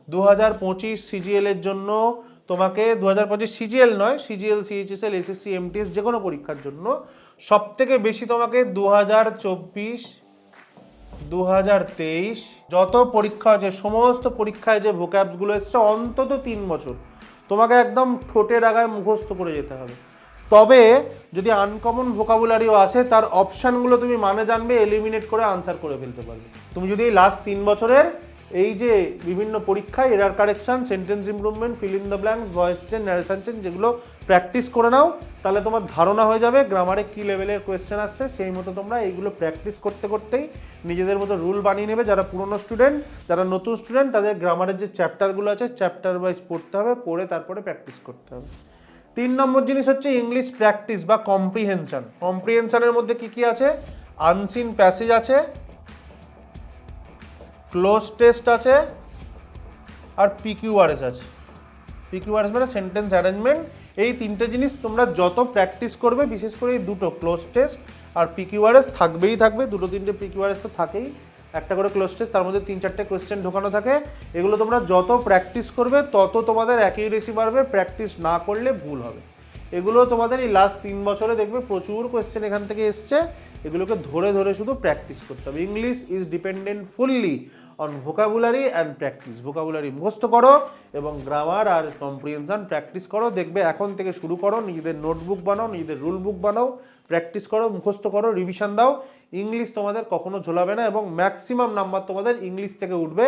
2025 CGL এর জন্য তোমাকে 2025 সিজিএল নয়, সিজিএল, সিএইচএসএল, এসএসসি, এমটিএস যে কোনো পরীক্ষার জন্য সব থেকে বেশি তোমাকে 2024, 2023 যত পরীক্ষা আছে সমস্ত পরীক্ষায় যে ভোক্যাবসগুলো এসছে অন্তত 3 বছর তোমাকে একদম ঠোঁটের আগায় মুখস্থ করে যেতে হবে। তবে যদি আনকমন ভোকাবুলারিও আসে তার অপশানগুলো তুমি মানে জানবে, এলিমিনেট করে আনসার করে ফেলতে পারবে। তুমি যদি এই লাস্ট 3 বছরের এই যে বিভিন্ন পরীক্ষায় error correction, sentence improvement, fill in the blanks, voice change, narration change যেগুলো প্র্যাকটিস করে নাও, তাহলে তোমার ধারণা হয়ে যাবে গ্রামারে কী লেভেলের কোয়েশ্চেন আসছে। সেই মতো তোমরা এইগুলো প্র্যাকটিস করতে করতেই নিজেদের মতো রুল বানিয়ে নেবে। যারা পুরনো স্টুডেন্ট, যারা নতুন স্টুডেন্ট, তাদের গ্রামারের যে চ্যাপ্টারগুলো আছে চ্যাপ্টার ওয়াইজ পড়তে হবে, পড়ে তারপরে প্র্যাকটিস করতে হবে। 3 নম্বর জিনিস হচ্ছে ইংলিশ প্র্যাকটিস বা কম্প্রিহেনশন। কম্প্রিহেনশনের মধ্যে কি কি আছে? আনসিন প্যাসেজ আছে, ক্লোজ টেস্ট আছে, আর পিকিউআরএস আছে। পিকিউআরএস মানে সেন্টেন্স অ্যারেঞ্জমেন্ট। এই 3টে জিনিস তোমরা যত প্র্যাকটিস করবে, বিশেষ করে এই দুটো ক্লোজ টেস্ট আর পিকিউআরএস থাকবেই থাকবে। 2-3টে পিকিউআরএস তো থাকেই, একটা করে ক্লোজ টেস্ট, তার মধ্যে 3-4টে কোয়েশ্চেন ঢোকানো থাকে। এগুলো তোমরা যত প্র্যাকটিস করবে তত তোমাদের অ্যাকিউরেসি বাড়বে, প্র্যাকটিস না করলে ভুল হবে। এগুলো তোমাদের এই লাস্ট 3 বছরে দেখবে প্রচুর কোয়েশ্চেন এখান থেকে এসছে, এগুলোকে ধরে ধরে শুধু প্র্যাকটিস করতে হবে। English is dependent fully on vocabulary and practice. Vocabulary মুখস্থ করো এবং গ্রামার আর কম্প্রিহেনশন প্র্যাকটিস করো। দেখবে এখন থেকে শুরু করো, নিজেদের নোটবুক বানাও, নিজেদের রুল বুক বানাও, প্র্যাকটিস করো, মুখস্থ করো, রিভিশন দাও। ইংলিশ তোমাদের কখনো ঝোলাবে না এবং ম্যাক্সিমাম নাম্বার তোমাদের ইংলিশ থেকে উঠবে।